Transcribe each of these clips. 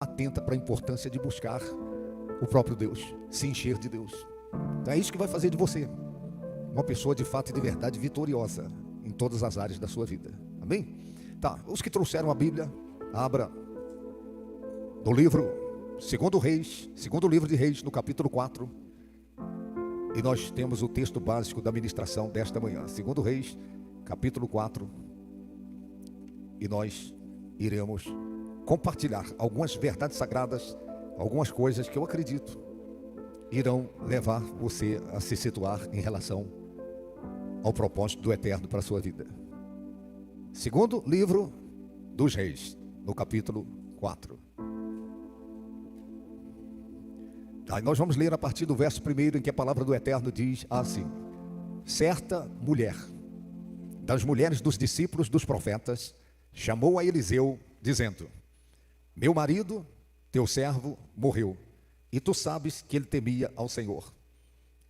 atenta para a importância de buscar o próprio Deus, se encher de Deus. Então é isso que vai fazer de você uma pessoa de fato e de verdade vitoriosa em todas as áreas da sua vida. Amém? Tá, os que trouxeram a Bíblia, abra no livro segundo livro de Reis, no capítulo 4. E nós temos o texto básico da ministração desta manhã. Segundo Reis, capítulo 4. E nós iremos compartilhar algumas verdades sagradas, algumas coisas que eu acredito irão levar você a se situar em relação ao propósito do eterno para a sua vida. Segundo livro dos Reis, no capítulo 4. Aí nós vamos ler a partir do verso 1, em que a palavra do eterno diz assim: certa mulher, das mulheres dos discípulos dos profetas, chamou a Eliseu, dizendo: meu marido, teu servo, morreu, e tu sabes que ele temia ao Senhor.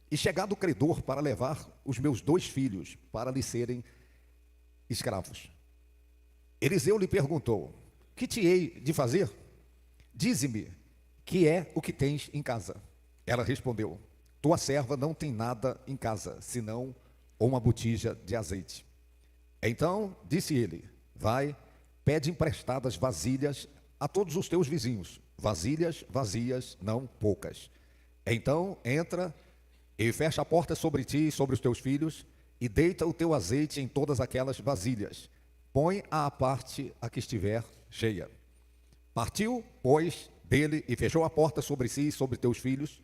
E chegado o credor para levar os meus 2 filhos para lhe serem escravos. Eliseu lhe perguntou: que te hei de fazer? Dize-me, que é o que tens em casa? Ela respondeu: tua serva não tem nada em casa, senão uma botija de azeite. Então disse ele: vai, pede emprestadas vasilhas a todos os teus vizinhos, vasilhas vazias, não poucas. Então entra e fecha a porta sobre ti e sobre os teus filhos, e deita o teu azeite em todas aquelas vasilhas. Põe à parte a que estiver cheia. Partiu, pois, dele e fechou a porta sobre si e sobre teus filhos.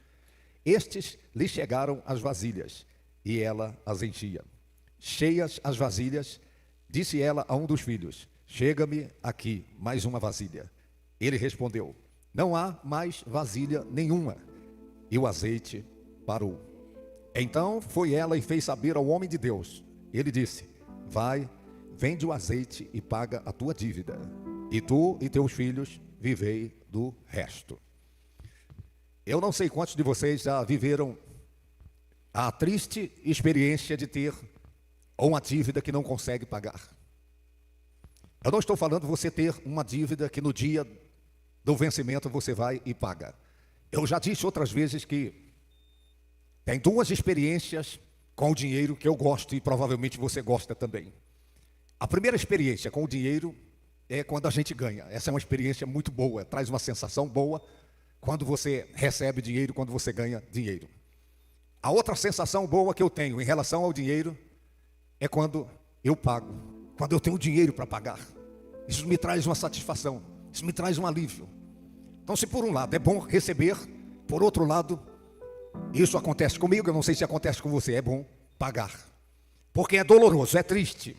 Estes lhe chegaram as vasilhas, e ela as enchia. Cheias as vasilhas, disse ela a um dos filhos: chega-me aqui mais uma vasilha. Ele respondeu: não há mais vasilha nenhuma. E o azeite parou. Então foi ela e fez saber ao homem de Deus. Ele disse: vai, vende o azeite e paga a tua dívida, e tu e teus filhos vivei do resto. Eu não sei quantos de vocês já viveram a triste experiência de ter uma dívida que não consegue pagar. Eu não estou falando você ter uma dívida que no dia do vencimento você vai e paga. Eu já disse outras vezes que tem 2 experiências com o dinheiro que eu gosto e provavelmente você gosta também. A primeira experiência com o dinheiro é quando a gente ganha. Essa é uma experiência muito boa, traz uma sensação boa quando você recebe dinheiro, quando você ganha dinheiro. A outra sensação boa que eu tenho em relação ao dinheiro é quando eu pago, quando eu tenho dinheiro para pagar. Isso me traz uma satisfação, isso me traz um alívio. Então, se por um lado é bom receber, por outro lado, isso acontece comigo, eu não sei se acontece com você, é bom pagar. Porque é doloroso, é triste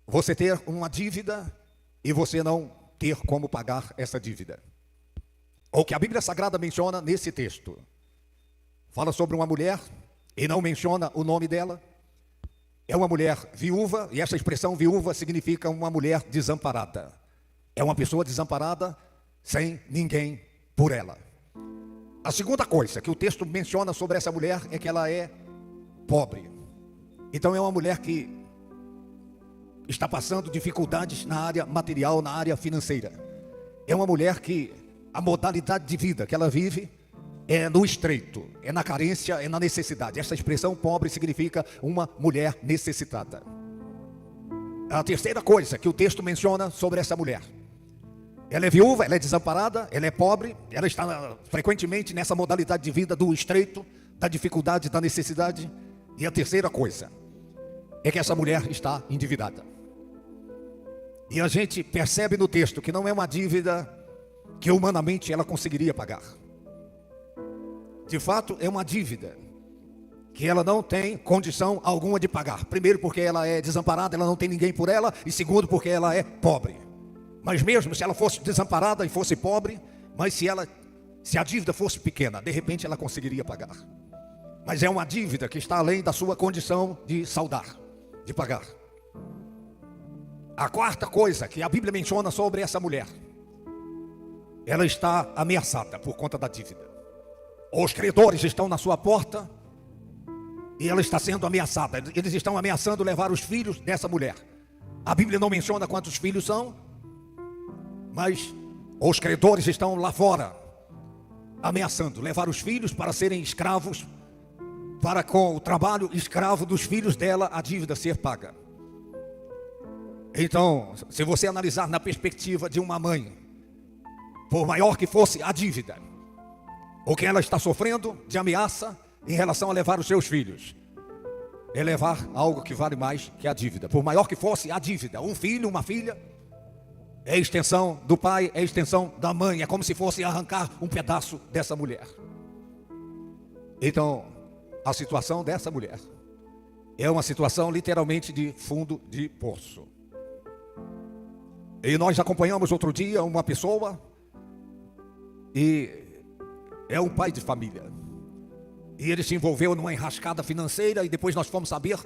você ter uma dívida e você não ter como pagar essa dívida. O que a Bíblia Sagrada menciona nesse texto, fala sobre uma mulher e não menciona o nome dela. É uma mulher viúva, e essa expressão viúva significa uma mulher desamparada. É uma pessoa desamparada, sem ninguém por ela. A segunda coisa que o texto menciona sobre essa mulher é que ela é pobre. Então é uma mulher que está passando dificuldades na área material, na área financeira. É uma mulher que a modalidade de vida que ela vive é no estreito, é na carência, é na necessidade. Essa expressão pobre significa uma mulher necessitada. A terceira coisa que o texto menciona sobre essa mulher: ela é viúva, ela é desamparada, ela é pobre, ela está frequentemente nessa modalidade de vida do estreito, da dificuldade, da necessidade. E a terceira coisa é que essa mulher está endividada. E a gente percebe no texto que não é uma dívida que humanamente ela conseguiria pagar. De fato, é uma dívida que ela não tem condição alguma de pagar. Primeiro, porque ela é desamparada, ela não tem ninguém por ela. E segundo, porque ela é pobre. Mas mesmo se ela fosse desamparada e fosse pobre, mas se a dívida fosse pequena, de repente ela conseguiria pagar. Mas é uma dívida que está além da sua condição de saldar, de pagar. A quarta coisa que a Bíblia menciona sobre essa mulher: ela está ameaçada por conta da dívida. Os credores estão na sua porta e ela está sendo ameaçada. Eles estão ameaçando levar os filhos dessa mulher. A Bíblia não menciona quantos filhos são, mas Os credores estão lá fora, ameaçando levar os filhos para serem escravos, para com o trabalho escravo dos filhos dela a dívida ser paga. Então, se você analisar na perspectiva de uma mãe, por maior que fosse a dívida, o que ela está sofrendo de ameaça em relação a levar os seus filhos, é levar algo que vale mais que a dívida. Por maior que fosse a dívida, um filho, uma filha, é extensão do pai, é extensão da mãe. É como se fosse arrancar um pedaço dessa mulher. Então, a situação dessa mulher é uma situação literalmente de fundo de poço. E nós acompanhamos outro dia uma pessoa, e é um pai de família, e ele se envolveu numa enrascada financeira, e depois nós fomos saber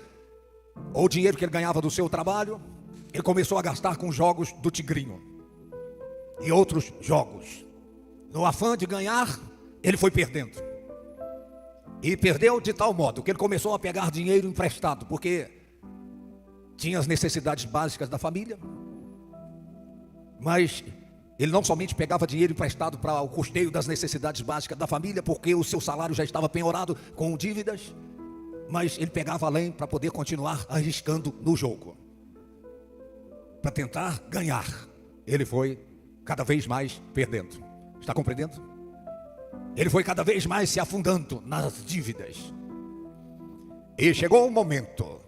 o dinheiro que ele ganhava do seu trabalho, ele começou a gastar com jogos do Tigrinho e outros jogos. No afã de ganhar, ele foi perdendo. E perdeu de tal modo que ele começou a pegar dinheiro emprestado, porque tinha as necessidades básicas da família. Mas ele não somente pegava dinheiro emprestado para o custeio das necessidades básicas da família, porque o seu salário já estava penhorado com dívidas, mas ele pegava além para poder continuar arriscando no jogo, para tentar ganhar. Ele foi cada vez mais perdendo. Está compreendendo? Ele foi cada vez mais se afundando nas dívidas. E chegou um momento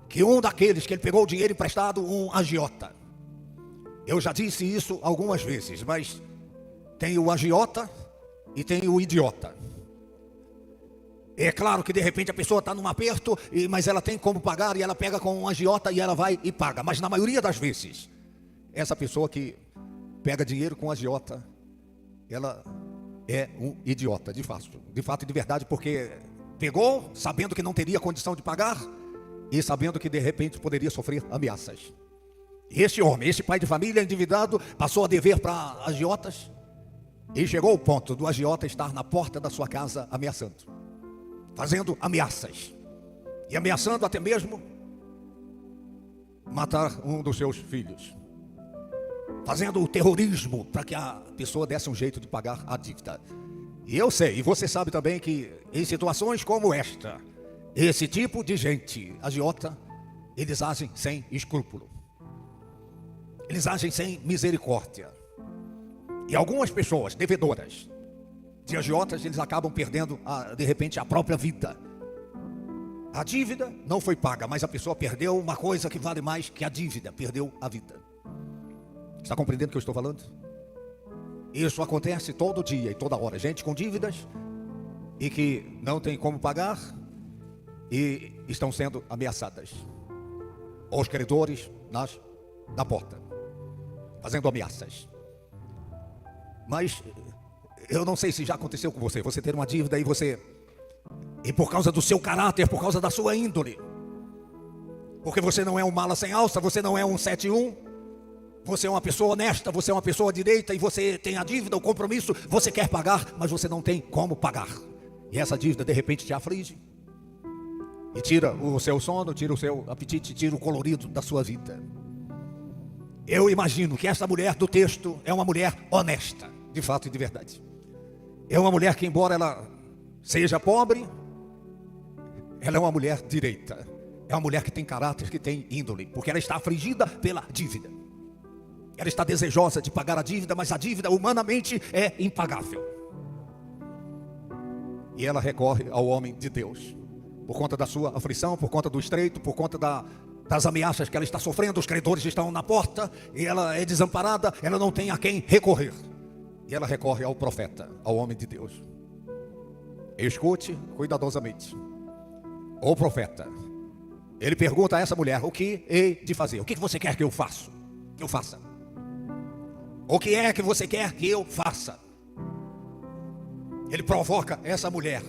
que um daqueles que ele pegou o dinheiro emprestado, um agiota. Eu já disse isso algumas vezes, mas tem o agiota e tem o idiota. É claro que de repente a pessoa está num aperto, mas ela tem como pagar, e ela pega com um agiota e ela vai e paga. Mas na maioria das vezes, essa pessoa que pega dinheiro com agiota, ela é um idiota, de fato e de verdade, porque pegou sabendo que não teria condição de pagar e sabendo que de repente poderia sofrer ameaças. E esse homem, esse pai de família endividado, passou a dever para agiotas, e chegou ao ponto do agiota estar na porta da sua casa ameaçando, fazendo ameaças, e ameaçando até mesmo matar um dos seus filhos, fazendo o terrorismo para que a pessoa desse um jeito de pagar a dívida. E eu sei, e você sabe também, que em situações como esta, esse tipo de gente agiota, eles agem sem escrúpulo, eles agem sem misericórdia. E algumas pessoas devedoras de agiotas, eles acabam perdendo de repente a própria vida. A dívida não foi paga, mas a pessoa perdeu uma coisa que vale mais que a dívida, perdeu a vida. Está compreendendo o que eu estou falando? Isso acontece todo dia e toda hora. Gente com dívidas e que não tem como pagar e estão sendo ameaçadas. Os credores na porta, fazendo ameaças. Mas eu não sei se já aconteceu com você. Você ter uma dívida e por causa do seu caráter, por causa da sua índole, porque você não é um mala sem alça, você não é um 71, você é uma pessoa honesta, você é uma pessoa direita, e você tem a dívida, o compromisso, você quer pagar, mas você não tem como pagar. E essa dívida de repente te aflige e tira o seu sono, tira o seu apetite, tira o colorido da sua vida. Eu imagino que essa mulher do texto é uma mulher honesta, de fato e de verdade. É uma mulher que, embora ela seja pobre, ela é uma mulher direita. É uma mulher que tem caráter, que tem índole, porque ela está afligida pela dívida. Ela está desejosa de pagar a dívida, mas a dívida humanamente é impagável. E ela recorre ao homem de Deus, por conta da sua aflição, por conta do estreito, por conta das ameaças que ela está sofrendo. Os credores estão na porta e ela é desamparada, ela não tem a quem recorrer. E ela recorre ao profeta, ao homem de Deus. Escute cuidadosamente. O profeta, ele pergunta a essa mulher: o que hei de fazer? O que você quer que eu faça? O que é que você quer que eu faça? Ele provoca essa mulher.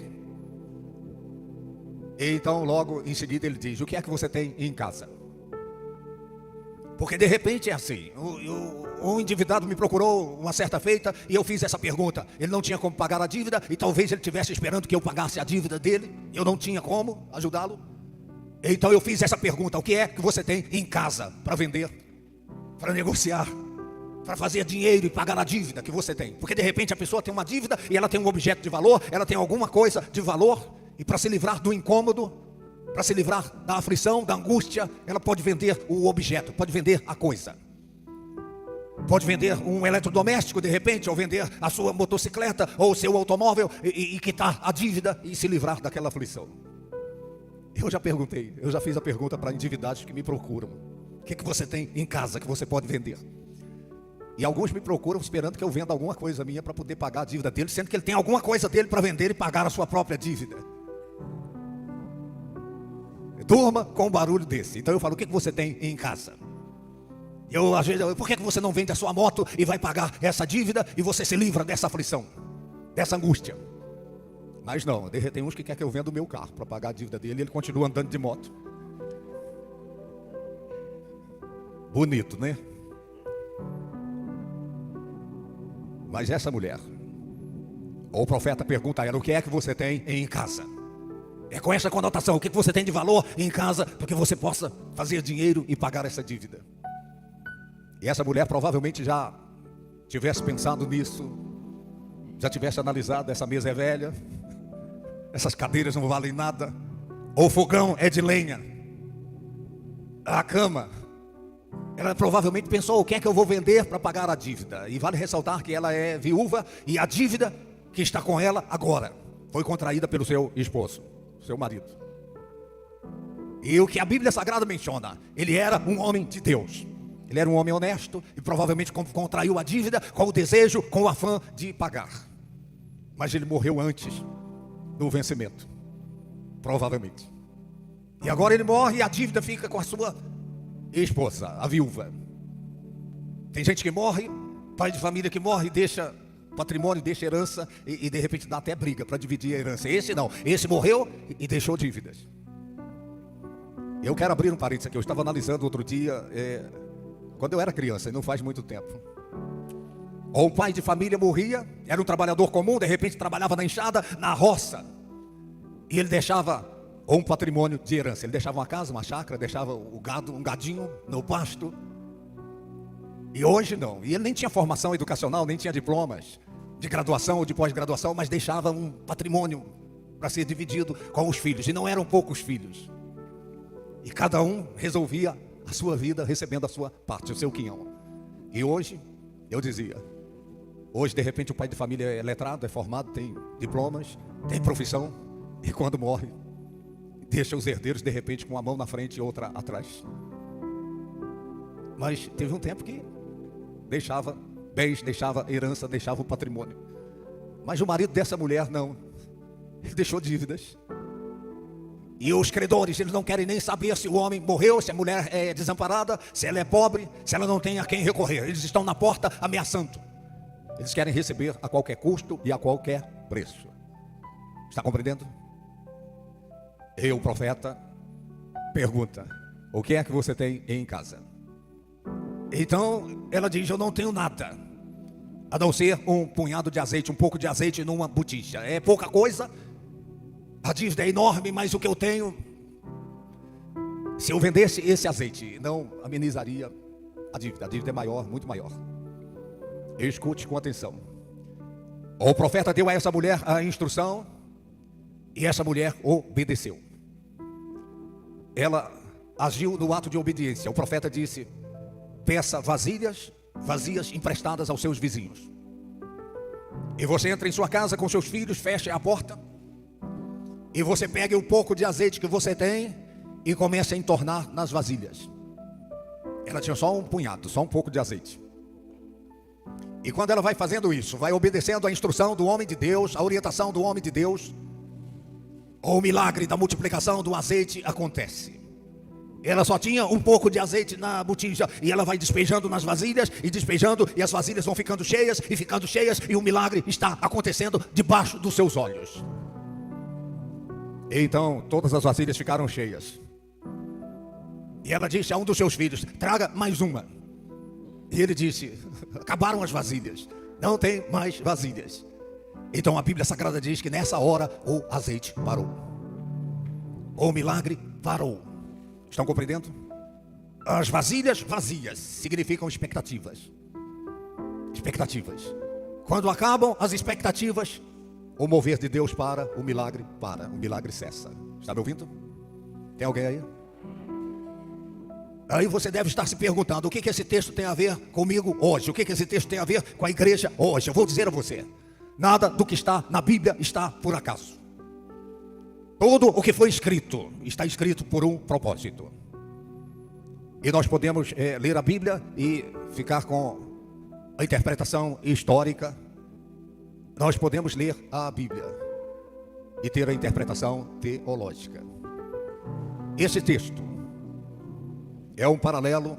E então logo em seguida ele diz: o que é que você tem em casa? Porque de repente é assim, um endividado me procurou uma certa feita e eu fiz essa pergunta. Ele não tinha como pagar a dívida, e talvez ele estivesse esperando que eu pagasse a dívida dele. Eu não tinha como ajudá-lo. Então eu fiz essa pergunta: o que é que você tem em casa para vender, para negociar? para fazer dinheiro e pagar a dívida que você tem. Porque de repente a pessoa tem uma dívida e ela tem um objeto de valor, ela tem alguma coisa de valor, e para se livrar do incômodo, para se livrar da aflição, da angústia, ela pode vender o objeto, pode vender a coisa. Pode vender um eletrodoméstico de repente, ou vender a sua motocicleta, ou o seu automóvel, e quitar a dívida e se livrar daquela aflição. Eu já fiz a pergunta para endividados que me procuram: o que você tem em casa que você pode vender? E alguns me procuram esperando que eu venda alguma coisa minha para poder pagar a dívida dele, sendo que ele tem alguma coisa dele para vender e pagar a sua própria dívida. Durma com um barulho desse. Então eu falo: o que você tem em casa? Às vezes, por que você não vende a sua moto e vai pagar essa dívida e você se livra dessa aflição, dessa angústia? Mas não, tem uns que querem que eu venda o meu carro para pagar a dívida dele, e ele continua andando de moto. Bonito, né? Mas essa mulher, o profeta pergunta a ela: o que é que você tem em casa? É com essa conotação: o que você tem de valor em casa, para que você possa fazer dinheiro e pagar essa dívida. E essa mulher provavelmente já tivesse pensado nisso, já tivesse analisado: essa mesa é velha, essas cadeiras não valem nada, o fogão é de lenha, a cama. Ela provavelmente pensou: o que é que eu vou vender para pagar a dívida? E vale ressaltar que ela é viúva, e a dívida que está com ela agora foi contraída pelo seu esposo, seu marido. E o que a Bíblia Sagrada menciona: ele era um homem de Deus, ele era um homem honesto, e provavelmente contraiu a dívida com o desejo, com o afã de pagar. Mas ele morreu antes do vencimento, provavelmente. E agora ele morre e a dívida fica com a sua esposa, a viúva. Tem gente que morre, pai de família que morre, deixa patrimônio, deixa herança, e de repente dá até briga para dividir a herança. Esse não, esse morreu e deixou dívidas. Eu quero abrir um parênteses aqui. Eu estava analisando outro dia, quando eu era criança, e não faz muito tempo. Ou um pai de família morria, era um trabalhador comum, de repente trabalhava na enxada, na roça, e ele deixava um patrimônio de herança. Ele deixava uma casa, uma chácara, deixava o gado, um gadinho no pasto. E hoje não. E ele nem tinha formação educacional, nem tinha diplomas de graduação ou de pós-graduação, mas deixava um patrimônio para ser dividido com os filhos. E não eram poucos filhos. E cada um resolvia a sua vida recebendo a sua parte, o seu quinhão. E hoje, eu dizia, hoje de repente o pai de família é letrado, é formado, tem diplomas, tem profissão, e quando morre, deixa os herdeiros de repente com uma mão na frente e outra atrás. Mas teve um tempo que deixava bens, deixava herança, deixava o patrimônio. Mas o marido dessa mulher não, ele deixou dívidas. E os credores, eles não querem nem saber se o homem morreu, se a mulher é desamparada, se ela é pobre, se ela não tem a quem recorrer. Eles estão na porta ameaçando. Eles querem receber a qualquer custo e a qualquer preço. Está compreendendo? E o profeta pergunta: o que é que você tem em casa? Então ela diz: eu não tenho nada, a não ser um punhado de azeite, um pouco de azeite numa botija. É pouca coisa, a dívida é enorme, mas o que eu tenho, se eu vendesse esse azeite, não amenizaria a dívida é maior, muito maior. Escute com atenção. O profeta deu a essa mulher a instrução, e essa mulher obedeceu. Ela agiu no ato de obediência. O profeta disse: peça vasilhas vazias emprestadas aos seus vizinhos. E você entra em sua casa com seus filhos, fecha a porta, e você pega um pouco de azeite que você tem e começa a entornar nas vasilhas. Ela tinha só um punhado, só um pouco de azeite. E quando ela vai fazendo isso, vai obedecendo a instrução do homem de Deus, a orientação do homem de Deus, o milagre da multiplicação do azeite acontece. Ela só tinha um pouco de azeite na botija, e ela vai despejando nas vasilhas, e despejando, e as vasilhas vão ficando cheias, e o milagre está acontecendo debaixo dos seus olhos. Então todas as vasilhas ficaram cheias. E ela disse a um dos seus filhos: traga mais uma. E ele disse: acabaram as vasilhas, não tem mais vasilhas. Então a Bíblia Sagrada diz que nessa hora o azeite parou, o milagre parou. Estão compreendendo? As vasilhas vazias significam expectativas. Expectativas. Quando acabam as expectativas, o mover de Deus para, o milagre cessa. Está me ouvindo? Tem alguém aí? Aí você deve estar se perguntando, o que esse texto tem a ver comigo hoje? O que esse texto tem a ver com a igreja hoje? Eu vou dizer a você, nada do que está na Bíblia está por acaso. Tudo o que foi escrito, está escrito por um propósito. E nós podemos ler a Bíblia e ficar com a interpretação histórica. Nós podemos ler a Bíblia e ter a interpretação teológica. Esse texto é um paralelo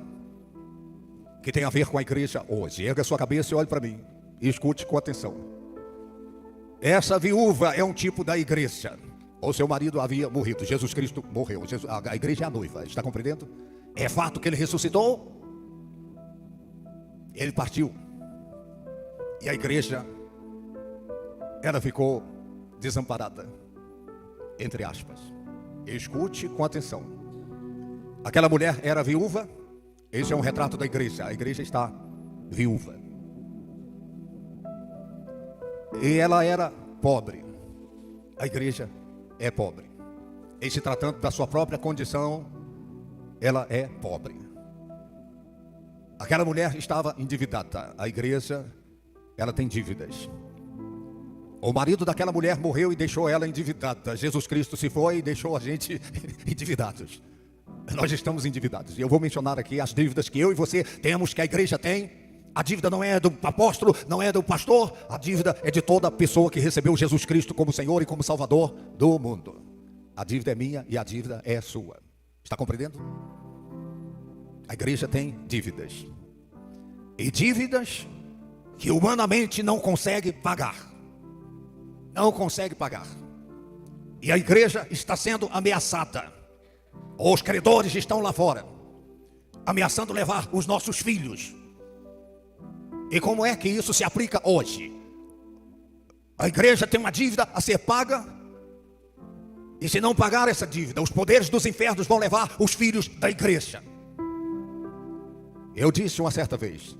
que tem a ver com a igreja hoje. Erga a sua cabeça e olhe para mim e escute com atenção. Essa viúva é um tipo da igreja. O seu marido havia morrido, Jesus Cristo morreu. A igreja é a noiva, está compreendendo? É fato que ele ressuscitou, ele partiu. E a igreja, ela ficou desamparada, entre aspas. Escute com atenção. Aquela mulher era viúva. Esse é um retrato da igreja. A igreja está viúva. E ela era pobre. A igreja é pobre. Em se tratando da sua própria condição, ela é pobre. Aquela mulher estava endividada. A igreja, ela tem dívidas. O marido daquela mulher morreu e deixou ela endividada. Jesus Cristo se foi e deixou a gente endividados. Nós estamos endividados. E eu vou mencionar aqui as dívidas que eu e você temos, que a igreja tem. A dívida não é do apóstolo, não é do pastor. A dívida é de toda pessoa que recebeu Jesus Cristo como Senhor e como Salvador do mundo. A dívida é minha e a dívida é sua. Está compreendendo? A igreja tem dívidas. E dívidas que humanamente não consegue pagar. Não consegue pagar. E a igreja está sendo ameaçada. Os credores estão lá fora, ameaçando levar os nossos filhos. E como é que isso se aplica hoje? A igreja tem uma dívida a ser paga. E se não pagar essa dívida, os poderes dos infernos vão levar os filhos da igreja. Eu disse uma certa vez,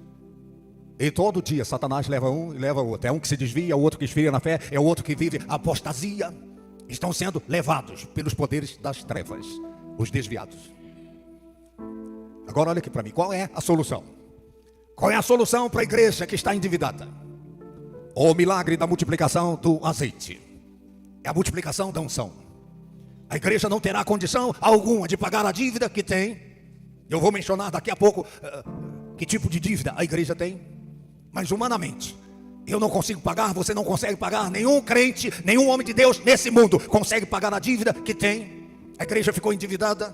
e todo dia Satanás leva um e leva outro. É um que se desvia, o outro que esfria na fé, é o outro que vive apostasia. Estão sendo levados pelos poderes das trevas, os desviados. Agora olha aqui para mim, qual é a solução? Qual é a solução para a igreja que está endividada? O milagre da multiplicação do azeite. É a multiplicação da unção. A igreja não terá condição alguma de pagar a dívida que tem. Eu vou mencionar daqui a pouco que tipo de dívida a igreja tem. Mas humanamente, eu não consigo pagar, você não consegue pagar. Nenhum crente, nenhum homem de Deus nesse mundo consegue pagar a dívida que tem. A igreja ficou endividada.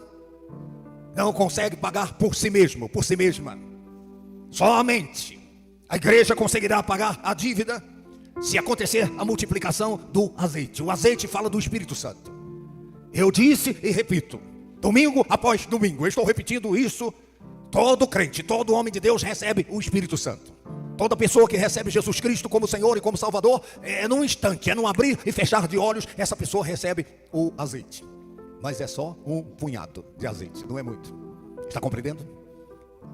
Não consegue pagar por si mesmo, por si mesma. Somente a igreja conseguirá pagar a dívida se acontecer a multiplicação do azeite. O azeite fala do Espírito Santo. Eu disse e repito, domingo após domingo, eu estou repetindo isso. Todo crente, todo homem de Deus recebe o Espírito Santo. Toda pessoa que recebe Jesus Cristo como Senhor e como Salvador, é num instante, é num abrir e fechar de olhos, essa pessoa recebe o azeite. Mas é só um punhado de azeite, não é muito. Está compreendendo?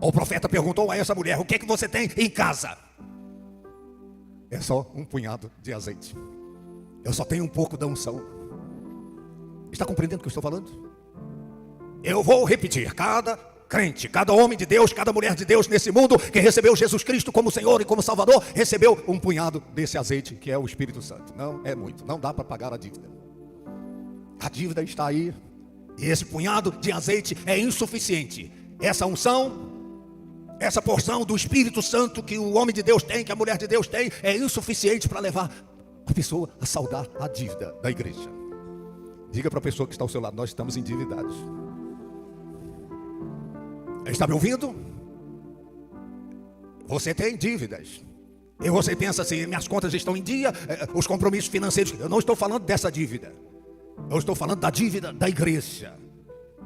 O profeta perguntou a essa mulher, o que é que você tem em casa? É só um punhado de azeite. Eu só tenho um pouco da unção. Está compreendendo o que eu estou falando? Eu vou repetir, cada crente, cada homem de Deus, cada mulher de Deus nesse mundo que recebeu Jesus Cristo como Senhor e como Salvador, recebeu um punhado desse azeite que é o Espírito Santo. Não é muito, não dá para pagar a dívida. A dívida está aí e esse punhado de azeite é insuficiente. Essa unção, essa porção do Espírito Santo que o homem de Deus tem, que a mulher de Deus tem, é insuficiente para levar a pessoa a saldar a dívida da igreja. Diga para a pessoa que está ao seu lado, nós estamos endividados. Está me ouvindo? Você tem dívidas. E você pensa assim, minhas contas estão em dia, os compromissos financeiros. Eu não estou falando dessa dívida. Eu estou falando da dívida da igreja,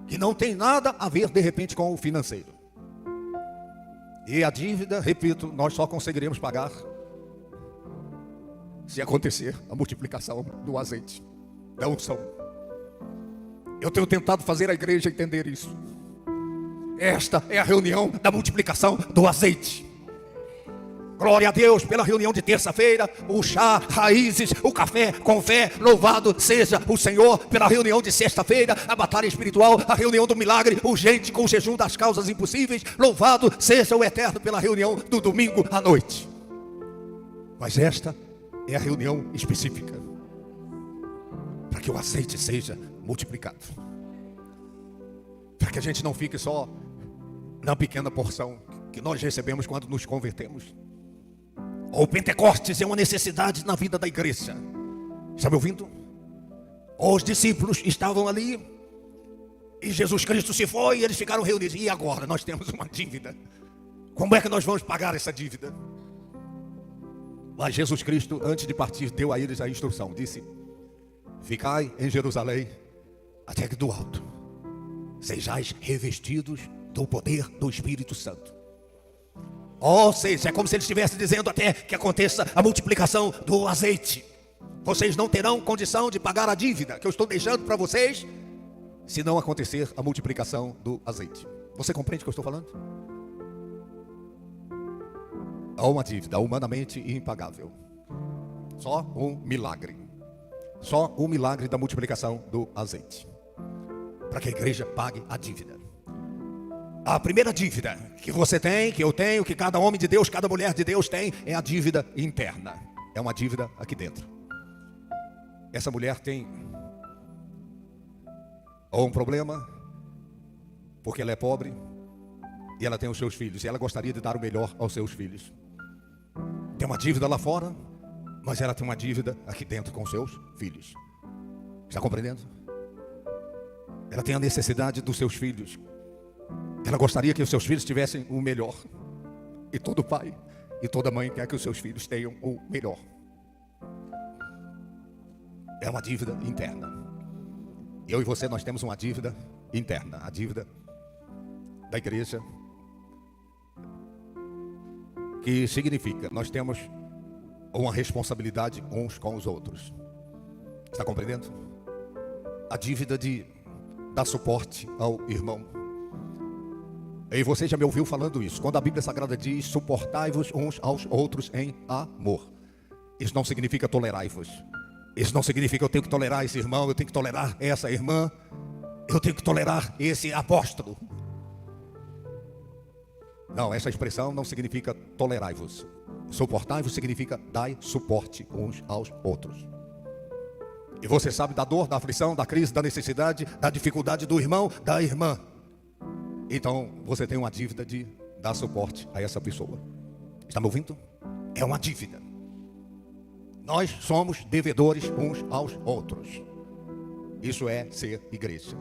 que não tem nada a ver de repente com o financeiro. E a dívida, repito, nós só conseguiremos pagar se acontecer a multiplicação do azeite, da unção. Eu tenho tentado fazer a igreja entender isso. Esta é a reunião da multiplicação do azeite. Glória a Deus pela reunião de terça-feira, o chá, raízes, o café com fé. Louvado seja o Senhor pela reunião de sexta-feira, a batalha espiritual, a reunião do milagre urgente com o jejum das causas impossíveis. Louvado seja o Eterno pela reunião do domingo à noite. Mas esta é a reunião específica para que o azeite seja multiplicado, para que a gente não fique só na pequena porção que nós recebemos quando nos convertemos. O Pentecostes é uma necessidade na vida da igreja. Está me ouvindo? Os discípulos estavam ali e Jesus Cristo se foi e eles ficaram reunidos. E agora? Nós temos uma dívida. Como é que nós vamos pagar essa dívida? Mas Jesus Cristo, antes de partir, deu a eles a instrução. Disse: ficai em Jerusalém até que do alto sejais revestidos do poder do Espírito Santo. Ou seja, é como se ele estivesse dizendo até que aconteça a multiplicação do azeite. Vocês não terão condição de pagar a dívida que eu estou deixando para vocês, se não acontecer a multiplicação do azeite. Você compreende o que eu estou falando? Há uma dívida humanamente impagável. Só um milagre. Só um milagre da multiplicação do azeite, para que a igreja pague a dívida. A primeira dívida que você tem, que eu tenho, que cada homem de Deus, cada mulher de Deus tem, é a dívida interna. É uma dívida aqui dentro. Essa mulher tem ou um problema, porque ela é pobre, e ela tem os seus filhos, e ela gostaria de dar o melhor aos seus filhos. Tem uma dívida lá fora, mas ela tem uma dívida aqui dentro com os seus filhos. Está compreendendo? Ela tem a necessidade dos seus filhos. Ela gostaria que os seus filhos tivessem o melhor. E todo pai e toda mãe quer que os seus filhos tenham o melhor. É uma dívida interna. Eu e você, nós temos uma dívida interna. A dívida da igreja, que significa, nós temos uma responsabilidade uns com os outros. Está compreendendo? A dívida de dar suporte ao irmão. E você já me ouviu falando isso. Quando a Bíblia Sagrada diz: suportai-vos uns aos outros em amor, isso não significa tolerai-vos. Isso não significa eu tenho que tolerar esse irmão, eu tenho que tolerar essa irmã, eu tenho que tolerar esse apóstolo. Não, essa expressão não significa tolerai-vos. Suportai-vos significa dai suporte uns aos outros. E você sabe da dor, da aflição, da crise, da necessidade, da dificuldade do irmão, da irmã. Então você tem uma dívida de dar suporte a essa pessoa. Está me ouvindo? É uma dívida. Nós somos devedores uns aos outros. Isso é ser igreja.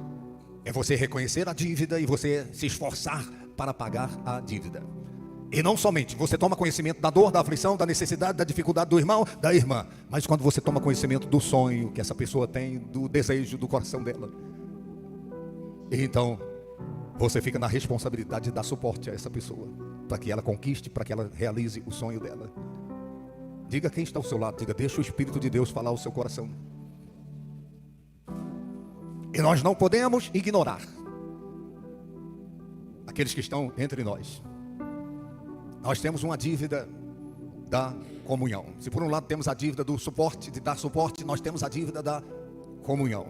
É você reconhecer a dívida e você se esforçar para pagar a dívida. E não somente você toma conhecimento da dor, da aflição, da necessidade, da dificuldade do irmão, da irmã, mas quando você toma conhecimento do sonho que essa pessoa tem, do desejo do coração dela, então você fica na responsabilidade de dar suporte a essa pessoa, para que ela conquiste, para que ela realize o sonho dela. Diga quem está ao seu lado, diga: deixa o Espírito de Deus falar ao seu coração. E nós não podemos ignorar aqueles que estão entre nós. Nós temos uma dívida da comunhão. Se por um lado temos a dívida do suporte, de dar suporte, nós temos a dívida da comunhão.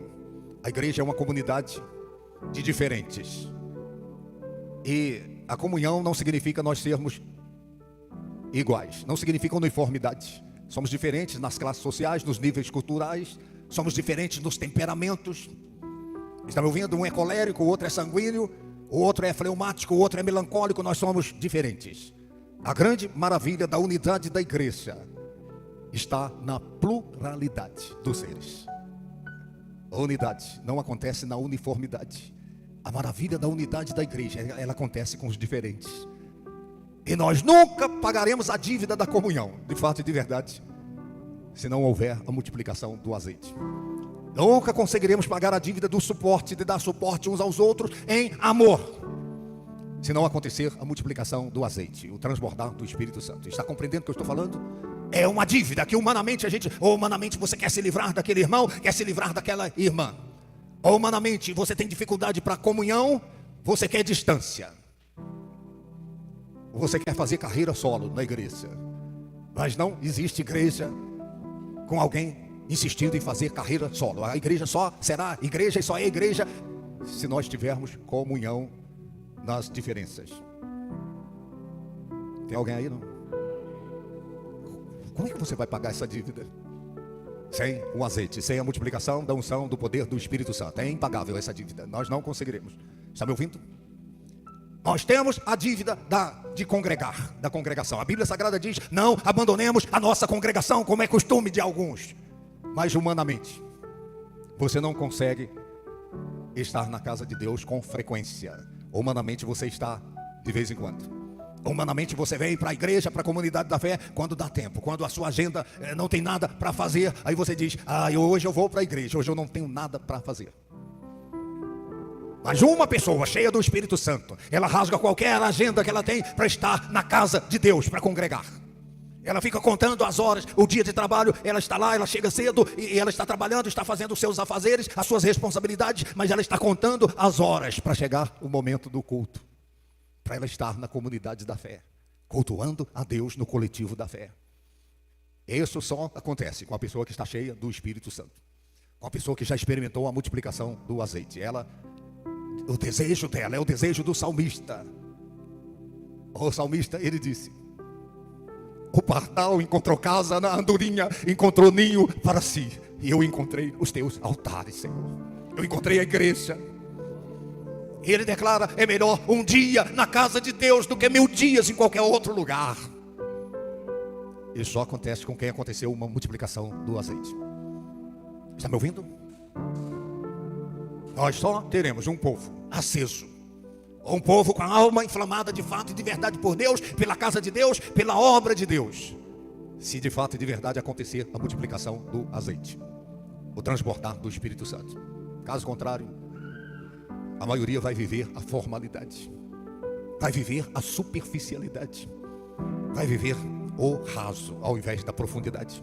A igreja é uma comunidade de diferentes. E a comunhão não significa nós sermos iguais, não significa uniformidade. Somos diferentes nas classes sociais, nos níveis culturais, somos diferentes nos temperamentos. Está me ouvindo? Um é colérico, o outro é sanguíneo, o outro é fleumático, o outro é melancólico. Nós somos diferentes. A grande maravilha da unidade da igreja está na pluralidade dos seres. A unidade não acontece na uniformidade. A maravilha da unidade da igreja, ela acontece com os diferentes. E nós nunca pagaremos a dívida da comunhão, de fato e de verdade, se não houver a multiplicação do azeite. Nunca conseguiremos pagar a dívida do suporte, de dar suporte uns aos outros em amor, se não acontecer a multiplicação do azeite, o transbordar do Espírito Santo. Está compreendendo o que eu estou falando? É uma dívida que humanamente humanamente você quer se livrar daquele irmão, quer se livrar daquela irmã. Ou humanamente você tem dificuldade para comunhão, você quer distância. Você quer fazer carreira solo na igreja. Mas não existe igreja com alguém insistindo em fazer carreira solo. A igreja só será igreja e só é igreja se nós tivermos comunhão nas diferenças. Tem alguém aí, não? Como é que você vai pagar essa dívida? Sem o azeite, sem a multiplicação da unção, do poder do Espírito Santo. É impagável essa dívida, nós não conseguiremos. Está me ouvindo? Nós temos a dívida de congregar, da congregação. A Bíblia Sagrada diz: não abandonemos a nossa congregação, como é costume de alguns. Mas humanamente, você não consegue estar na casa de Deus com frequência. Humanamente você está de vez em quando. Humanamente você vem para a igreja, para a comunidade da fé, quando dá tempo. Quando a sua agenda não tem nada para fazer, aí você diz: hoje eu vou para a igreja, hoje eu não tenho nada para fazer. Mas uma pessoa cheia do Espírito Santo, ela rasga qualquer agenda que ela tem para estar na casa de Deus, para congregar. Ela fica contando as horas, o dia de trabalho, ela está lá, ela chega cedo e ela está trabalhando, está fazendo os seus afazeres, as suas responsabilidades, mas ela está contando as horas para chegar o momento do culto, para ela estar na comunidade da fé, cultuando a Deus no coletivo da fé. Isso só acontece com a pessoa que está cheia do Espírito Santo, com a pessoa que já experimentou a multiplicação do azeite. O desejo dela é o desejo do salmista. O salmista, ele disse: o pardal encontrou casa, na andorinha encontrou ninho para si, e eu encontrei os teus altares, Senhor. Eu encontrei a igreja. Ele declara: é melhor um dia na casa de Deus do que 1000 dias em qualquer outro lugar. Isso só acontece com quem aconteceu uma multiplicação do azeite. Está me ouvindo? Nós só teremos um povo aceso, um povo com a alma inflamada de fato e de verdade por Deus, pela casa de Deus, pela obra de Deus, se de fato e de verdade acontecer a multiplicação do azeite, o transbordar do Espírito Santo. Caso contrário, a maioria vai viver a formalidade, vai viver a superficialidade, vai viver o raso ao invés da profundidade.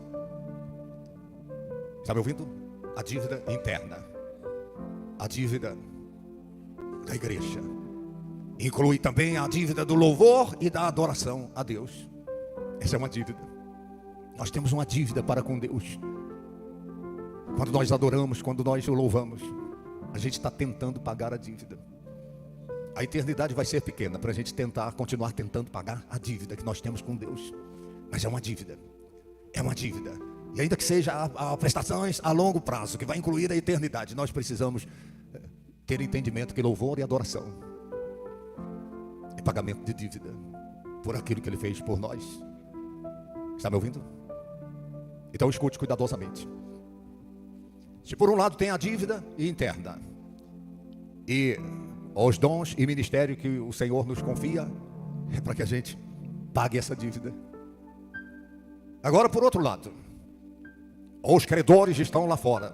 Está me ouvindo? A dívida interna, a dívida da igreja, inclui também a dívida do louvor e da adoração a Deus. Essa é uma dívida. Nós temos uma dívida para com Deus. Quando nós adoramos, quando nós o louvamos, a gente está tentando pagar a dívida. A eternidade vai ser pequena para a gente continuar tentando pagar a dívida que nós temos com Deus. Mas é uma dívida. É uma dívida. E ainda que seja a prestações a longo prazo, que vai incluir a eternidade, nós precisamos ter entendimento que louvor e adoração é pagamento de dívida por aquilo que Ele fez por nós. Está me ouvindo? Então escute cuidadosamente. Se por um lado tem a dívida interna e os dons e ministério que o Senhor nos confia, é para que a gente pague essa dívida. Agora, por outro lado, os credores estão lá fora.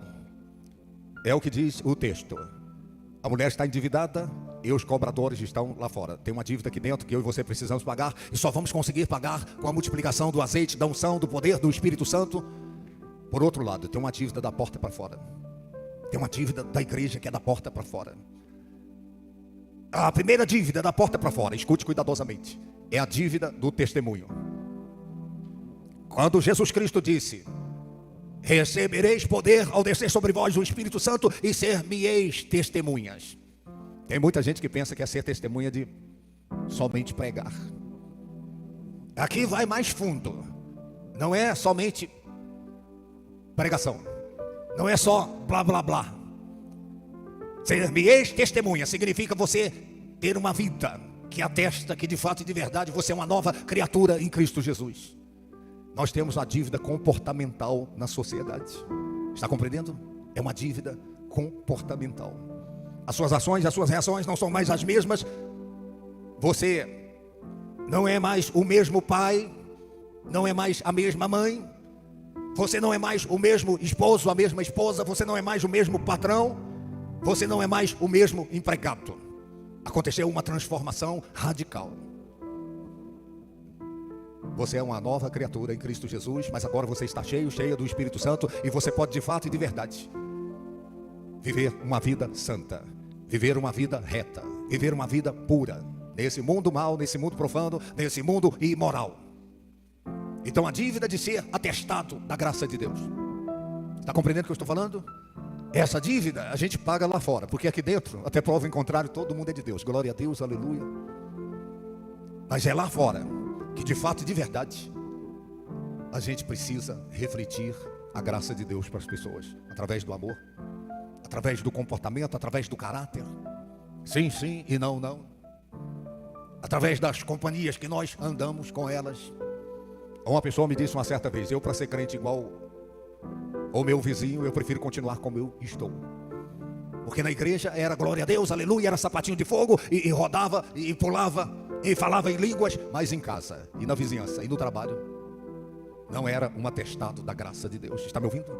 É o que diz o texto. A mulher está endividada e os cobradores estão lá fora. Tem uma dívida aqui dentro que eu e você precisamos pagar, e só vamos conseguir pagar com a multiplicação do azeite, da unção, do poder do Espírito Santo. Por outro lado, tem uma dívida da porta para fora. Tem uma dívida da igreja que é da porta para fora. A primeira dívida da porta para fora, escute cuidadosamente, é a dívida do testemunho. Quando Jesus Cristo disse: recebereis poder ao descer sobre vós o Espírito Santo e ser-me-eis testemunhas. Tem muita gente que pensa que é ser testemunha de somente pregar. Aqui vai mais fundo. Não é somente pregação. Não é só blá blá blá. Ser-me-eis testemunha significa você ter uma vida que atesta que de fato e de verdade você é uma nova criatura em Cristo Jesus. Nós temos a dívida comportamental na sociedade. Está compreendendo? É uma dívida comportamental. As suas ações, as suas reações não são mais as mesmas. Você não é mais o mesmo pai, não é mais a mesma mãe. Você não é mais o mesmo esposo, a mesma esposa. Você não é mais o mesmo patrão. Você não é mais o mesmo empregado. Aconteceu uma transformação radical. Você é uma nova criatura em Cristo Jesus, mas agora você está cheia do Espírito Santo, e você pode de fato e de verdade viver uma vida santa, viver uma vida reta, viver uma vida pura, nesse mundo mau, nesse mundo profano, nesse mundo imoral. Então a dívida de ser atestado da graça de Deus. Está compreendendo o que eu estou falando? Essa dívida a gente paga lá fora, porque aqui dentro, até prova em contrário, todo mundo é de Deus. Glória a Deus, aleluia. Mas é lá fora que de fato e de verdade a gente precisa refletir a graça de Deus para as pessoas, através do amor, através do comportamento, através do caráter. Sim, sim e não, não. Através das companhias que nós andamos com elas. Uma pessoa me disse uma certa vez: eu, para ser crente igual ao meu vizinho, eu prefiro continuar como eu estou. Porque na igreja era glória a Deus, aleluia, era sapatinho de fogo, e rodava, e pulava, e falava em línguas. Mas em casa, e na vizinhança, e no trabalho, não era um atestado da graça de Deus. Está me ouvindo?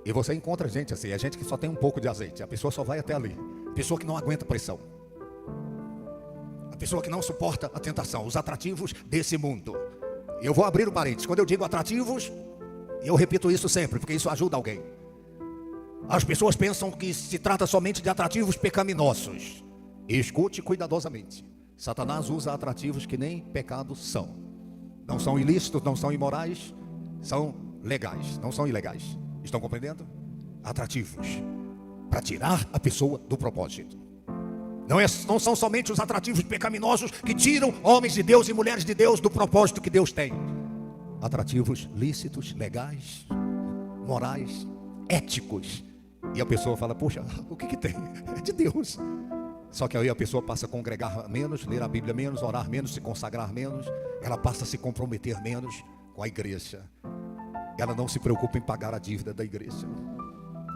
E você encontra gente assim, é gente que só tem um pouco de azeite. A pessoa só vai até ali. Pessoa que não aguenta pressão. A pessoa que não suporta a tentação, os atrativos desse mundo. Eu vou abrir o parênteses. Quando eu digo atrativos, eu repito isso sempre, porque isso ajuda alguém. As pessoas pensam que se trata somente de atrativos pecaminosos. Escute cuidadosamente. Satanás usa atrativos que nem pecados são. Não são ilícitos, não são imorais, são legais, não são ilegais. Estão compreendendo? Atrativos para tirar a pessoa do propósito. Não são somente os atrativos pecaminosos que tiram homens de Deus e mulheres de Deus do propósito que Deus tem. Atrativos lícitos, legais, morais, éticos. E a pessoa fala: poxa, o que tem? É de Deus. Só que aí a pessoa passa a congregar menos, ler a Bíblia menos, orar menos, se consagrar menos. Ela passa a se comprometer menos com a igreja. Ela não se preocupa em pagar a dívida da igreja.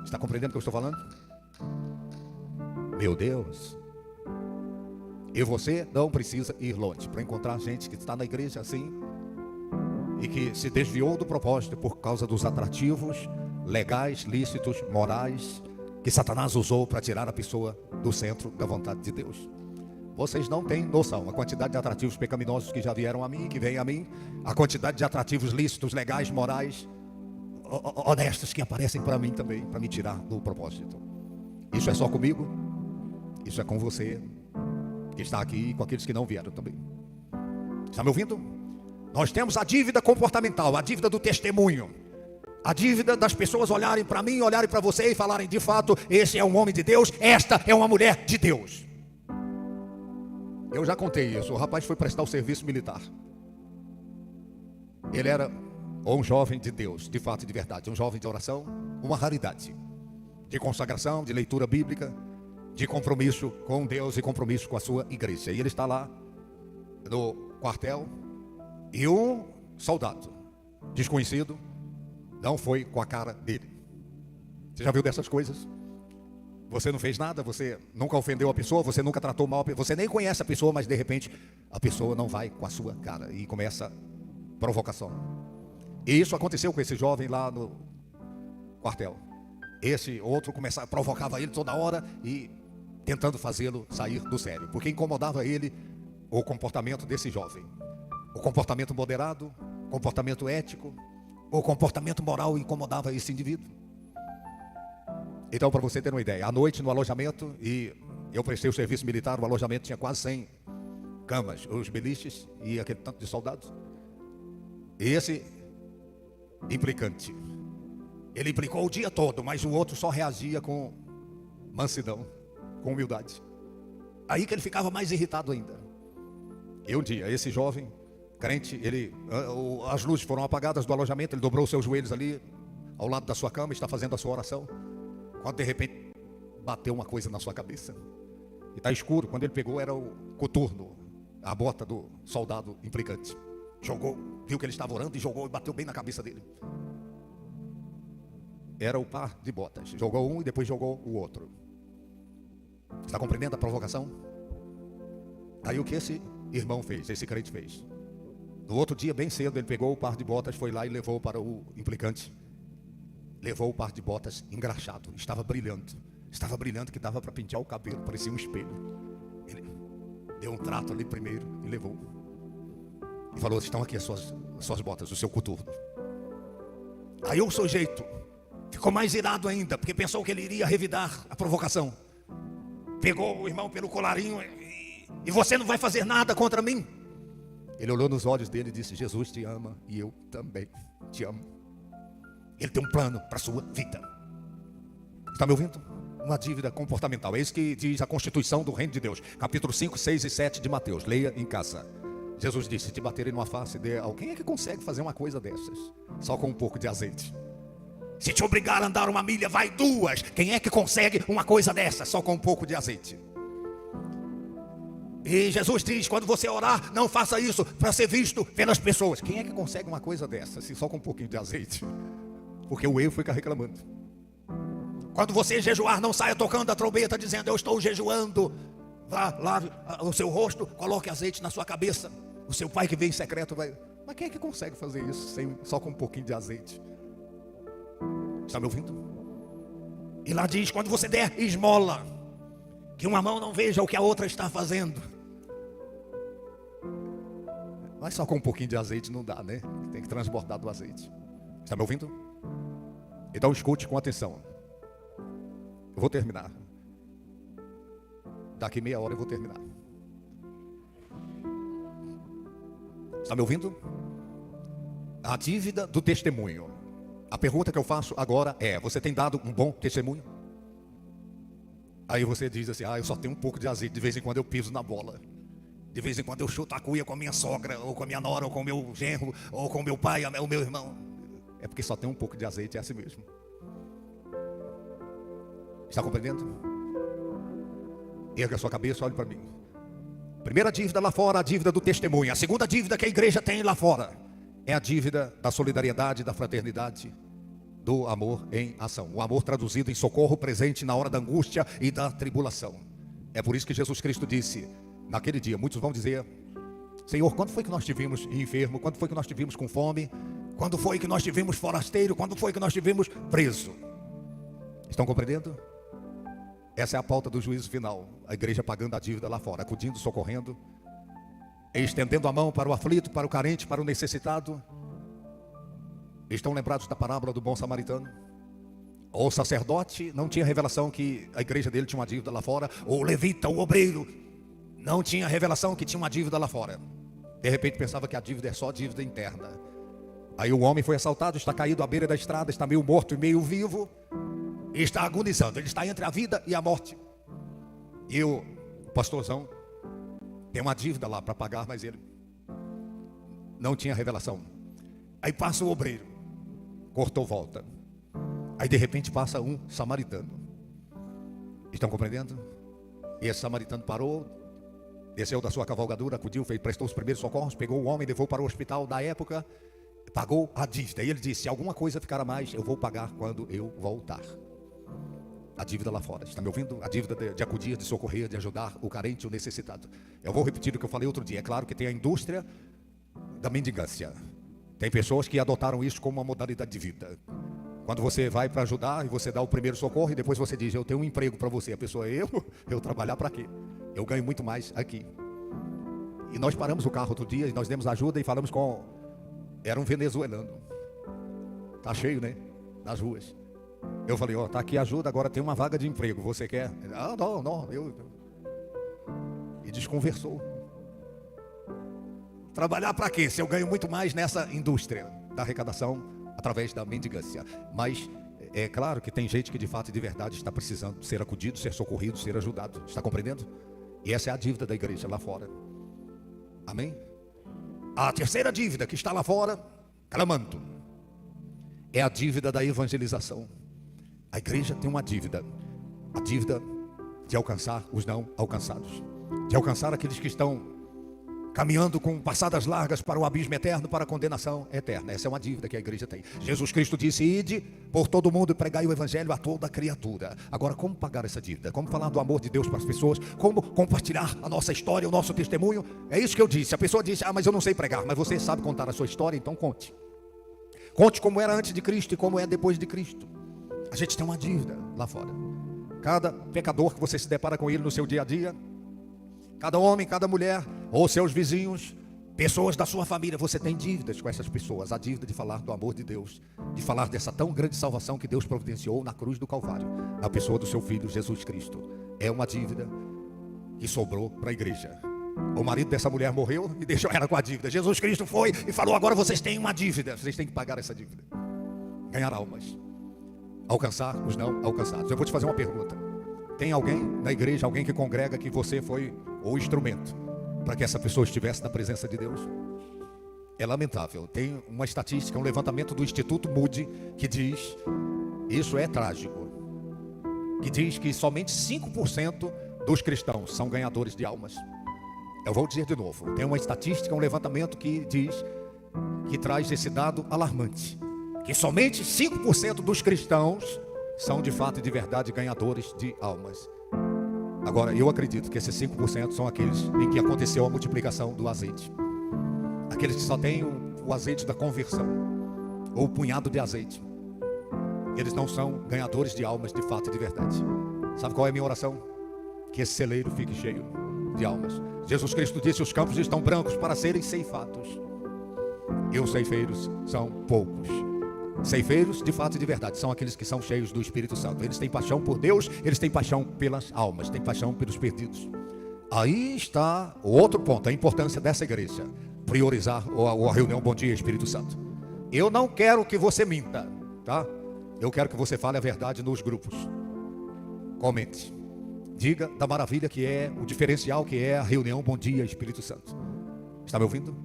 Está compreendendo o que eu estou falando? Meu Deus. E você não precisa ir longe para encontrar gente que está na igreja assim e que se desviou do propósito por causa dos atrativos legais, lícitos, morais que Satanás usou para tirar a pessoa do centro da vontade de Deus. Vocês não têm noção a quantidade de atrativos pecaminosos que já vieram a mim, que vêm a mim, a quantidade de atrativos lícitos, legais, morais, honestos que aparecem para mim também, para me tirar do propósito. Isso é só comigo? Isso é com você que está aqui e com aqueles que não vieram também. Está me ouvindo? Nós temos a dívida comportamental, a dívida do testemunho, a dívida das pessoas olharem para mim, olharem para você e falarem: de fato, esse é um homem de Deus, esta é uma mulher de Deus. Eu já contei isso. O rapaz foi prestar o serviço militar. Ele era um jovem de Deus, de fato e de verdade, um jovem de oração, uma raridade, de consagração, de leitura bíblica, de compromisso com Deus e compromisso com a sua igreja. E ele está lá no quartel e um soldado desconhecido não foi com a cara dele. Você já viu dessas coisas? Você não fez nada, você nunca ofendeu a pessoa, você nunca tratou mal, você nem conhece a pessoa, mas de repente a pessoa não vai com a sua cara e começa provocação. E isso aconteceu com esse jovem lá no quartel. Esse outro provocava ele toda hora e tentando fazê-lo sair do sério, porque incomodava ele o comportamento desse jovem, o comportamento moderado, comportamento ético, o comportamento moral incomodava esse indivíduo. Então, para você ter uma ideia, à noite no alojamento, e eu prestei o serviço militar, o alojamento tinha quase 100 camas, os beliches e aquele tanto de soldados. E esse implicante, ele implicou o dia todo, mas o outro só reagia com mansidão, com humildade. Aí que ele ficava mais irritado ainda. E um dia, esse jovem crente, as luzes foram apagadas do alojamento, ele dobrou os seus joelhos ali, ao lado da sua cama, está fazendo a sua oração, quando de repente bateu uma coisa na sua cabeça. E está escuro. Quando ele pegou, era o coturno, a bota do soldado implicante. Jogou, viu que ele estava orando e jogou e bateu bem na cabeça dele. Era o par de botas. Jogou um e depois jogou o outro. Está compreendendo a provocação? Aí o que esse irmão fez, esse crente fez? No outro dia, bem cedo, ele pegou o par de botas, foi lá e levou para o implicante. Levou o par de botas engraxado, estava brilhando que dava para pentear o cabelo, parecia um espelho. Ele deu um trato ali primeiro e levou. E falou: estão aqui as suas botas, o seu coturno. Aí o sujeito ficou mais irado ainda, porque pensou que ele iria revidar a provocação. Pegou o irmão pelo colarinho e você não vai fazer nada contra mim? Ele olhou nos olhos dele e disse: Jesus te ama e eu também te amo. Ele tem um plano para a sua vida. Está me ouvindo? Uma dívida comportamental. É isso que diz a Constituição do Reino de Deus. Capítulo 5, 6 e 7 de Mateus. Leia em casa. Jesus disse: se te baterem numa face, dê. Quem é que consegue fazer uma coisa dessas? Só com um pouco de azeite. Se te obrigar a andar uma milha, vai 2. Quem é que consegue uma coisa dessas? Só com um pouco de azeite. E Jesus diz: quando você orar, não faça isso para ser visto pelas pessoas. Quem é que consegue uma coisa dessa, se só com um pouquinho de azeite? Porque o eu fica reclamando. Quando você jejuar, não saia tocando a trombeta dizendo: eu estou jejuando. Vá, lave o seu rosto, coloque azeite na sua cabeça. O seu pai que vem em secreto vai... Mas quem é que consegue fazer isso só com um pouquinho de azeite? Está me ouvindo? E lá diz: quando você der esmola, que uma mão não veja o que a outra está fazendo. Mas só com um pouquinho de azeite não dá, né? Tem que transbordar do azeite. Está me ouvindo? Então escute com atenção. Eu vou terminar. Daqui meia hora eu vou terminar. Está me ouvindo? A dívida do testemunho. A pergunta que eu faço agora é: você tem dado um bom testemunho? Aí você diz assim: eu só tenho um pouco de azeite. De vez em quando eu piso na bola. De vez em quando eu chuto a cuia com a minha sogra, ou com a minha nora, ou com o meu genro, ou com o meu pai, o meu irmão. É porque só tem um pouco de azeite, é assim mesmo. Está compreendendo? Erga a sua cabeça, olhe para mim. Primeira dívida lá fora, a dívida do testemunho. A segunda dívida que a igreja tem lá fora é a dívida da solidariedade, da fraternidade, do amor em ação. O amor traduzido em socorro presente na hora da angústia e da tribulação. É por isso que Jesus Cristo disse, naquele dia, muitos vão dizer: Senhor, quando foi que nós te vimos enfermo? Quando foi que nós te vimos com fome? Quando foi que nós te vimos forasteiro? Quando foi que nós te vimos preso? Estão compreendendo? Essa é a pauta do juízo final. A igreja pagando a dívida lá fora, acudindo, socorrendo, estendendo a mão para o aflito, para o carente, para o necessitado. Estão lembrados da parábola do bom samaritano? O sacerdote não tinha revelação que a igreja dele tinha uma dívida lá fora. O levita, o obreiro, não tinha revelação que tinha uma dívida lá fora. De repente pensava que a dívida é só dívida interna. Aí o homem foi assaltado, está caído à beira da estrada, está meio morto e meio vivo, e está agonizando. Ele está entre a vida e a morte. E o pastorzão tem uma dívida lá para pagar, mas ele não tinha revelação. Aí passa o obreiro, cortou volta. Aí de repente passa um samaritano. Estão compreendendo? E esse samaritano parou, desceu da sua cavalgadura, acudiu, prestou os primeiros socorros, pegou o homem, levou para o hospital da época, pagou a dívida. E ele disse: se alguma coisa ficar a mais, eu vou pagar quando eu voltar. A dívida lá fora, está me ouvindo? A dívida de acudir, de socorrer, de ajudar o carente, o necessitado. Eu vou repetir o que eu falei outro dia. É claro que tem a indústria da mendigância. Tem pessoas que adotaram isso como uma modalidade de vida. Quando você vai para ajudar e você dá o primeiro socorro e depois você diz: eu tenho um emprego para você. A pessoa: eu trabalhar para quê? Eu ganho muito mais aqui. E nós paramos o carro outro dia e nós demos ajuda e falamos com... Era um venezuelano. Tá cheio, né? Nas ruas. Eu falei: tá aqui ajuda, agora tem uma vaga de emprego. Você quer? Não. E desconversou. Trabalhar para quê? Se eu ganho muito mais nessa indústria da arrecadação através da mendigância. Mas é claro que tem gente que de fato e de verdade está precisando ser acudido, ser socorrido, ser ajudado. Está compreendendo? E essa é a dívida da igreja lá fora. Amém? A terceira dívida que está lá fora, clamando, é a dívida da evangelização. A igreja tem uma dívida. A dívida de alcançar os não alcançados, de alcançar aqueles que estão caminhando com passadas largas para o abismo eterno, para a condenação eterna. Essa é uma dívida que a igreja tem. Jesus Cristo disse: ide por todo mundo e pregai o evangelho a toda criatura. Agora, como pagar essa dívida? Como falar do amor de Deus para as pessoas? Como compartilhar a nossa história, o nosso testemunho? É isso que eu disse. A pessoa disse: mas eu não sei pregar. Mas você sabe contar a sua história, então conte. Conte como era antes de Cristo e como é depois de Cristo. A gente tem uma dívida lá fora. Cada pecador que você se depara com ele no seu dia a dia, cada homem, cada mulher, ou seus vizinhos, pessoas da sua família, você tem dívidas com essas pessoas. A dívida de falar do amor de Deus, de falar dessa tão grande salvação que Deus providenciou na cruz do Calvário, na pessoa do seu Filho Jesus Cristo. É uma dívida que sobrou para a igreja. O marido dessa mulher morreu e deixou ela com a dívida. Jesus Cristo foi e falou: agora vocês têm uma dívida, vocês têm que pagar essa dívida. Ganhar almas, alcançar os não alcançados. Eu vou te fazer uma pergunta: tem alguém na igreja, alguém que congrega, que você foi o instrumento para que essa pessoa estivesse na presença de Deus? É lamentável. Tem uma estatística, um levantamento do Instituto Moody que diz, isso é trágico, que diz que somente 5% dos cristãos são ganhadores de almas. Eu vou dizer de novo, tem uma estatística, um levantamento que diz, que traz esse dado alarmante, que somente 5% dos cristãos são de fato e de verdade ganhadores de almas. Agora, eu acredito que esses 5% são aqueles em que aconteceu a multiplicação do azeite. Aqueles que só têm o azeite da conversão, ou o punhado de azeite. Eles não são ganhadores de almas de fato e de verdade. Sabe qual é a minha oração? Que esse celeiro fique cheio de almas. Jesus Cristo disse: os campos estão brancos para serem ceifados, e os ceifeiros são poucos. Ceifeiros de fato e de verdade são aqueles que são cheios do Espírito Santo. Eles têm paixão por Deus, eles têm paixão pelas almas, têm paixão pelos perdidos. Aí está o outro ponto, a importância dessa igreja priorizar a reunião Bom Dia Espírito Santo. Eu não quero que você minta, tá? Eu quero que você fale a verdade nos grupos. Comente, diga da maravilha que é, o diferencial que é a reunião Bom Dia Espírito Santo. Está me ouvindo?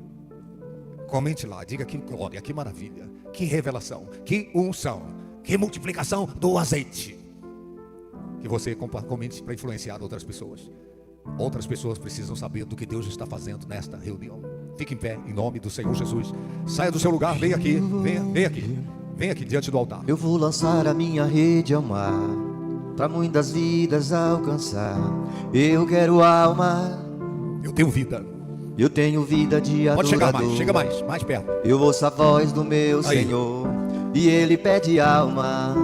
Comente lá, diga que glória, que maravilha, que revelação, que unção, que multiplicação do azeite. Que você comente para influenciar outras pessoas. Outras pessoas precisam saber do que Deus está fazendo nesta reunião. Fique em pé, em nome do Senhor Jesus. Saia do seu lugar, vem aqui, vem aqui. Vem aqui diante do altar. Eu vou lançar a minha rede ao mar, para muitas vidas alcançar. Eu quero alma. Eu tenho vida. Eu tenho vida de adorador. Pode chegar mais, chega mais perto. Eu ouço a voz do meu Aí. Senhor, e Ele pede alma.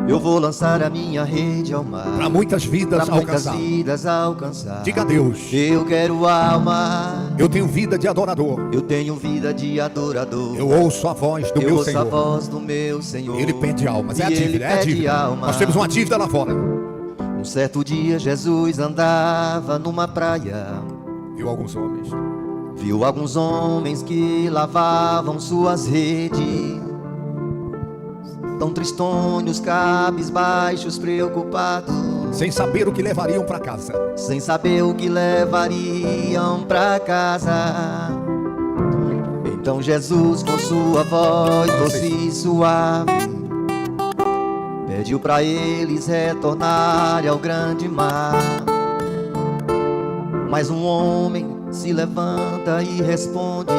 Eu vou lançar a minha rede ao mar, Para muitas vidas pra muitas alcançar. vidas alcançar. Diga a Deus: eu quero alma. eu tenho vida de adorador. Eu tenho vida de adorador. Eu ouço a voz do eu meu ouço Senhor. a voz do meu Senhor. Ele pede almas, é a E Ele dívida, é a pede dívida. alma. Nós temos uma dívida lá fora. Um certo dia Jesus andava numa praia, Viu alguns homens, viu alguns homens que lavavam suas redes, tão tristonhos, cabisbaixos, preocupados, sem saber o que levariam para casa. sem saber o que levariam pra casa. Então Jesus, com sua voz doce e suave, pediu pra eles retornarem ao grande mar. Mas um homem se levanta e responde: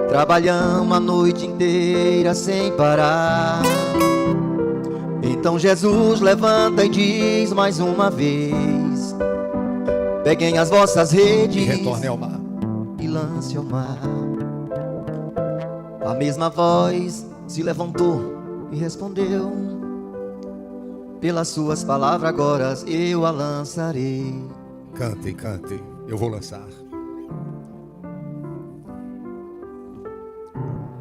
trabalhamos a noite inteira sem parar. Então Jesus levanta e diz mais uma vez: peguem as vossas redes E retornem ao mar. e lance ao mar. A mesma voz se levantou e respondeu: pelas suas palavras agora eu a lançarei. Cante, cante, eu vou lançar.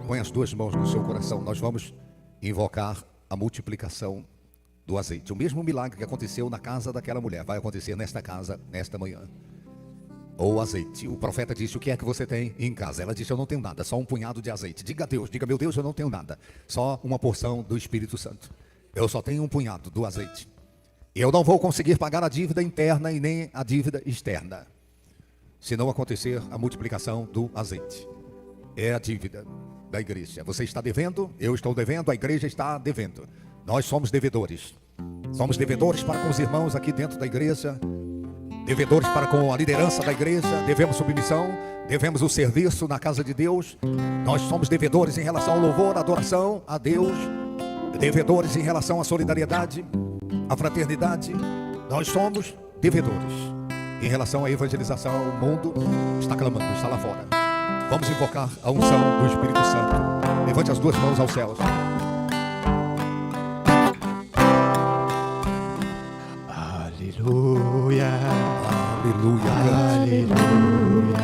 Põe as duas mãos no seu coração. Nós vamos invocar a multiplicação do azeite. O mesmo milagre que aconteceu na casa daquela mulher vai acontecer nesta casa, nesta manhã. O azeite. O profeta disse: o que é que você tem em casa? Ela disse: eu não tenho nada, só um punhado de azeite. Diga a Deus, diga: meu Deus, eu não tenho nada, só uma porção do Espírito Santo. Eu só tenho um punhado do azeite. Eu não vou conseguir pagar a dívida interna e nem a dívida externa, se não acontecer a multiplicação do azeite. É a dívida da igreja. Você está devendo, eu estou devendo, a igreja está devendo. Nós somos devedores. Somos devedores para com os irmãos aqui dentro da igreja, devedores para com a liderança da igreja. Devemos submissão, devemos o serviço na casa de Deus. Nós somos devedores em relação ao louvor, à adoração a Deus, devedores em relação à solidariedade, à fraternidade. Nós somos devedores em relação à evangelização. O mundo está clamando, está lá fora. Vamos invocar a unção do Espírito Santo. Levante as duas mãos aos céus. Aleluia, Aleluia. aleluia,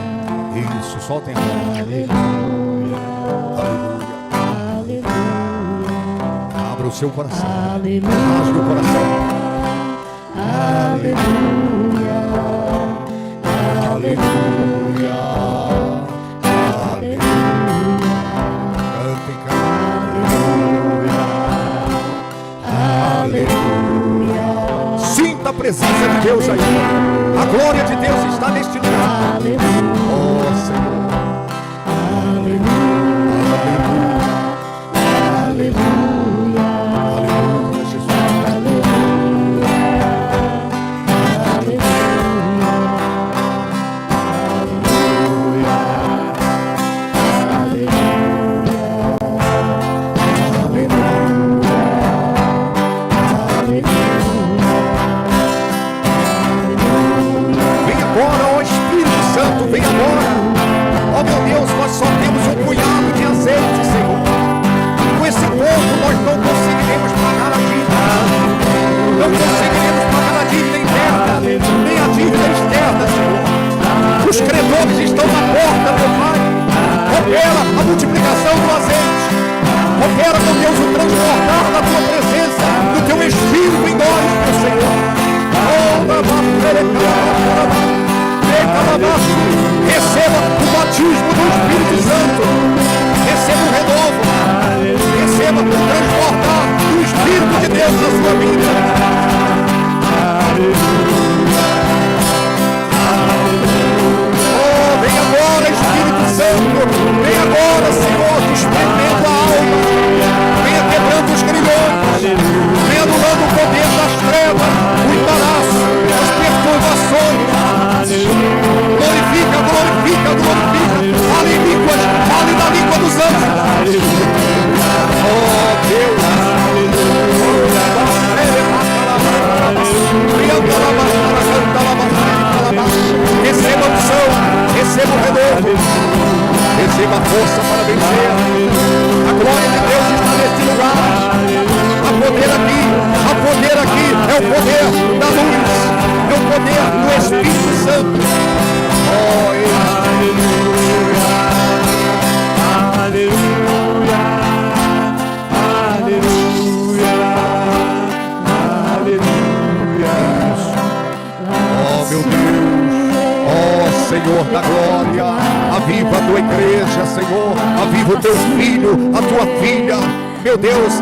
Isso, soltem a mão. aleluia, Aleluia. Abra o seu coração. Aleluia. Rasgue o coração. Aleluia. presença de Deus aí. A glória de Deus está neste lugar. Oh, Senhor. Aleluia. Aleluia, Jesus. Vem agora, oh meu Deus, nós só temos um punhado de azeite, Senhor. Com esse pouco nós não conseguiremos pagar a dívida, não conseguiremos pagar a dívida interna, nem a dívida externa, Senhor. Os credores estão na porta, meu Pai. Opera a multiplicação do azeite, opera, meu Deus, o transbordar da tua presença, do teu Espírito em nós, meu Senhor. Receba o batismo do Espírito Santo, receba o renovo, receba o transportar do Espírito de Deus na sua vida. Oh, vem agora, Espírito Santo, vem agora, Senhor, despendendo a alma, venha quebrando os grilhões, venha anulando o poder das trevas, o embaraço, as perturbações. Glorifica, glorifica, glorifica. Fale em línguas, fale na língua dos anjos. Oh Deus. Receba a unção, receba o renovo, receba a força para vencer. A glória de Deus está neste lugar. Há poder aqui é o poder da luz, é o poder do Espírito Santo. Oh, aleluia, aleluia, aleluia, aleluia. Oh, meu Deus, oh Senhor da glória, aviva a tua igreja, Senhor, aviva o teu filho, a tua filha. Meu Deus,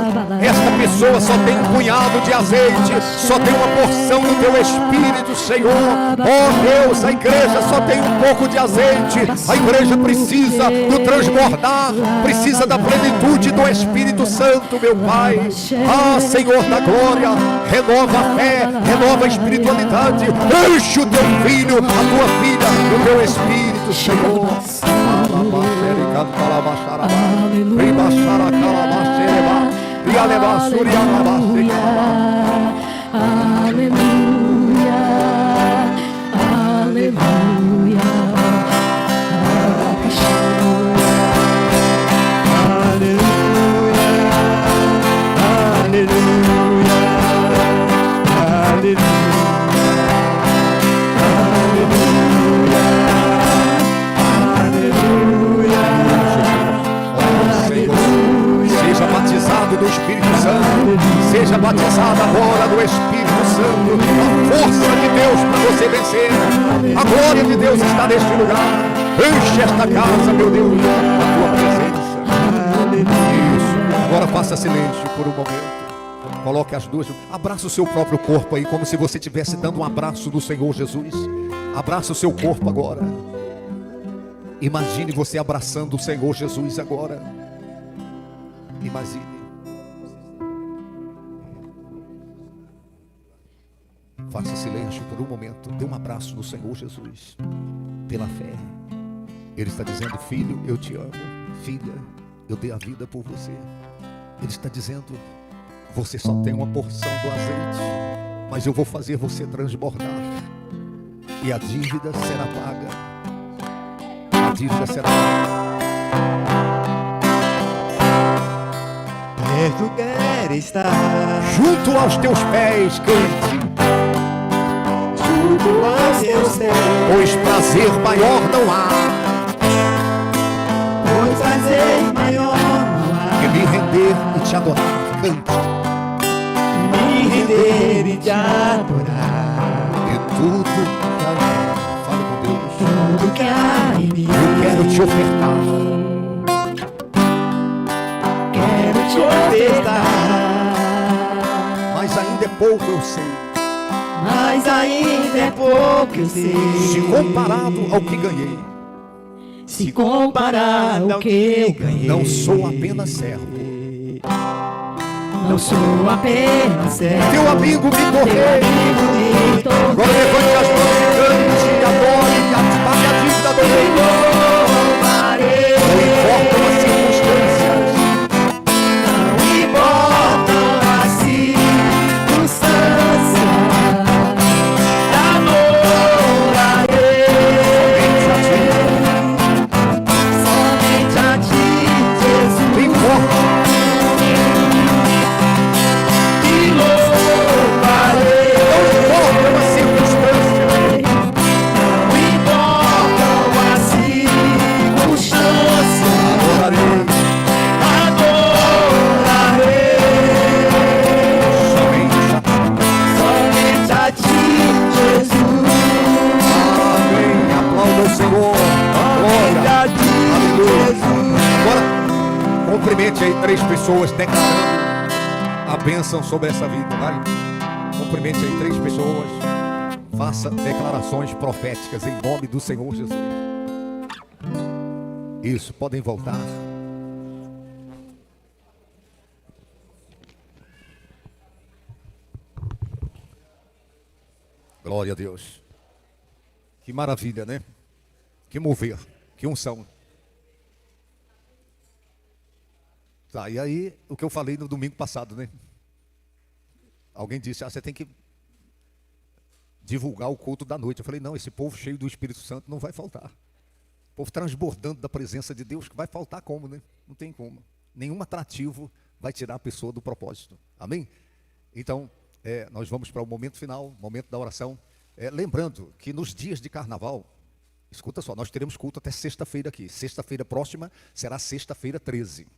esta pessoa só tem um punhado de azeite, só tem uma porção do teu Espírito, Senhor. Oh Deus, a igreja só tem um pouco de azeite. A igreja precisa do transbordar, precisa da plenitude do Espírito Santo, meu Pai. Ah, Senhor da glória, renova a fé, renova a espiritualidade. Enche o teu filho, a tua filha, do teu Espírito, Senhor. Aleluia, aleluia, Seja batizado do Espírito Santo, seja batizado agora do Espírito Santo, a força de Deus para você vencer, a glória de Deus está neste lugar. Enche esta casa, meu Deus, a tua presença. Isso, agora faça silêncio por um momento. Coloque as duas, abraça o seu próprio corpo aí, como se você estivesse dando um abraço do Senhor Jesus. Abraça o seu corpo agora. Imagine você abraçando o Senhor Jesus agora. Imagine. Faça silêncio por um momento. Dê um abraço no Senhor Jesus. Pela fé. Ele está dizendo: filho, eu te amo. Filha, eu dei a vida por você. Ele está dizendo: você só tem uma porção do azeite, mas eu vou fazer você transbordar. E a dívida será paga. A dívida será paga. Perto quero estar, junto aos teus pés, crente, junto aos teus pés, pois prazer maior não há, pois prazer maior não há, que me render e te adorar. Cante. Me render e te adorar. E tudo que há, fale com Deus, tudo que há em mim, eu quero te ofertar. Quero te ofertar. Mas ainda é pouco, eu sei. mas ainda é pouco, eu sei. Se comparado ao que ganhei, Se comparado ao que eu ganhei, não sou apenas servo. não sou apenas servo. Teu amigo me Teu tornei. amigo me tornei. Agora levante as mãos e cante, adore, pague a dívida do rei. Louvarei. Não importam as circunstâncias, Não importam as circunstâncias, adorarei somente a ti, Jesus. não importa. Te louvarei. Não importam as circunstâncias, Não importam as circunstâncias, adorarei adorarei somente a somente a ti, Jesus. Amém. Aplauda o Senhor. Glória. Aleluia. Agora, cumprimente aí 3 pessoas declarando a bênção sobre essa vida, vai. Cumprimente aí 3 pessoas. Faça declarações proféticas em nome do Senhor Jesus. Isso, podem voltar. Glória a Deus. Que maravilha, né? Que mover, que unção. Tá, e aí, o que eu falei no domingo passado, né? Alguém disse, você tem que divulgar o culto da noite. Eu falei, não, esse povo cheio do Espírito Santo não vai faltar. O povo transbordando da presença de Deus, que vai faltar como, né? Não tem como. Nenhum atrativo vai tirar a pessoa do propósito. Amém? Então, nós vamos para o momento final, momento da oração. Lembrando que nos dias de carnaval, escuta só, nós teremos culto até sexta-feira aqui. Sexta-feira próxima será sexta-feira 13.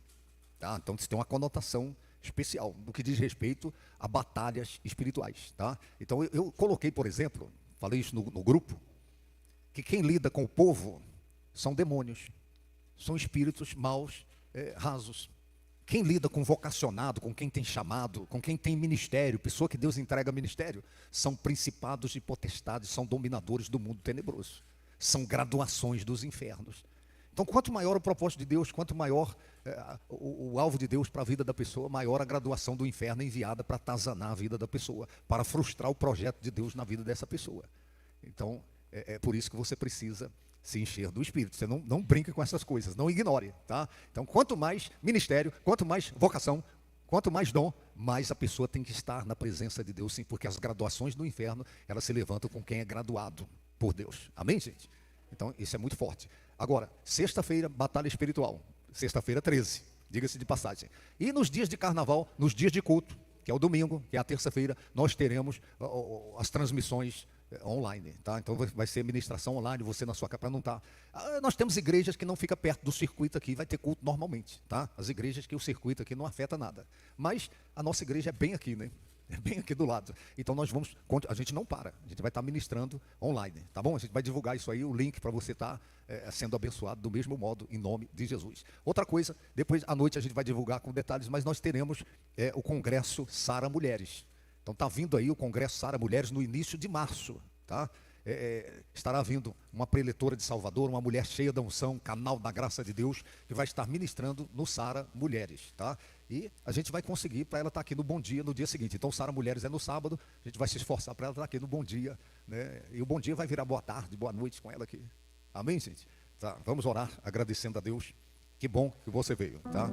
Tá? Então, isso tem uma conotação especial no que diz respeito a batalhas espirituais. Tá? Então, eu coloquei, por exemplo, falei isso no grupo, que quem lida com o povo são demônios, são espíritos maus, rasos. Quem lida com vocacionado, com quem tem chamado, com quem tem ministério, pessoa que Deus entrega ministério, são principados e potestades, são dominadores do mundo tenebroso. São graduações dos infernos. Então, quanto maior o propósito de Deus, quanto maior o alvo de Deus para a vida da pessoa, maior a graduação do inferno enviada para atazanar a vida da pessoa, para frustrar o projeto de Deus na vida dessa pessoa. Então, é por isso que você precisa se encher do Espírito. Você não brinca com essas coisas, não ignore, tá? Então, quanto mais ministério, quanto mais vocação, quanto mais dom, mais a pessoa tem que estar na presença de Deus, sim, porque as graduações do inferno, elas se levantam com quem é graduado por Deus. Amém, gente? Então, isso é muito forte. Agora, sexta-feira, batalha espiritual. Sexta-feira 13, diga-se de passagem. E nos dias de carnaval, nos dias de culto, que é o domingo, que é a terça-feira, nós teremos as transmissões online, tá? Então vai ser ministração online, você na sua casa, para não estar. Nós temos igrejas que não ficam perto do circuito aqui, vai ter culto normalmente, tá? As igrejas que o circuito aqui não afeta nada. Mas a nossa igreja é bem aqui, né? É bem aqui do lado. Então a gente não para, a gente vai estar ministrando online, tá bom? A gente vai divulgar isso aí, o link para você estar sendo abençoado do mesmo modo, em nome de Jesus. Outra coisa, depois à noite a gente vai divulgar com detalhes, mas nós teremos o Congresso Sara Mulheres. Então está vindo aí o Congresso Sara Mulheres no início de março, tá? Estará vindo uma preletora de Salvador, uma mulher cheia da unção, canal da graça de Deus, que vai estar ministrando no Sara Mulheres, tá? E a gente vai conseguir para ela estar aqui no Bom Dia no dia seguinte. Então, Sara Mulheres é no sábado, a gente vai se esforçar para ela estar aqui no Bom Dia, né? E o Bom Dia vai virar boa tarde, boa noite com ela aqui. Amém, gente? Tá, vamos orar agradecendo a Deus. Que bom que você veio, tá?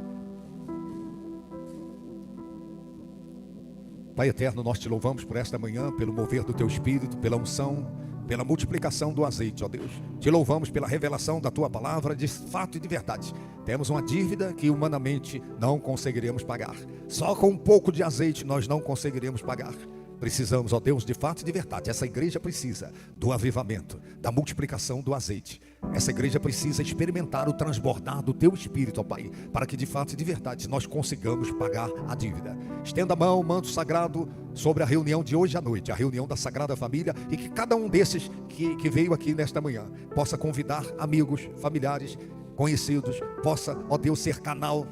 Pai eterno, nós te louvamos por esta manhã, pelo mover do teu Espírito, pela unção, pela multiplicação do azeite, ó Deus. Te louvamos pela revelação da tua palavra de fato e de verdade. Temos uma dívida que humanamente não conseguiremos pagar. Só com um pouco de azeite nós não conseguiremos pagar. Precisamos, ó Deus, de fato e de verdade. Essa igreja precisa do avivamento, da multiplicação do azeite. Essa igreja precisa experimentar o transbordar do teu Espírito, ó Pai, para que de fato e de verdade nós consigamos pagar a dívida. Estenda a mão, manto sagrado, sobre a reunião de hoje à noite, a reunião da Sagrada Família, e que cada um desses que veio aqui nesta manhã possa convidar amigos, familiares, conhecidos, possa, ó Deus, ser canal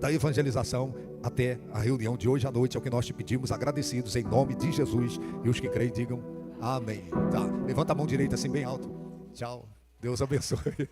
da evangelização até a reunião de hoje à noite. É o que nós te pedimos, agradecidos em nome de Jesus. E os que creem digam amém. Tá, levanta a mão direita assim bem alto. Tchau, Deus abençoe.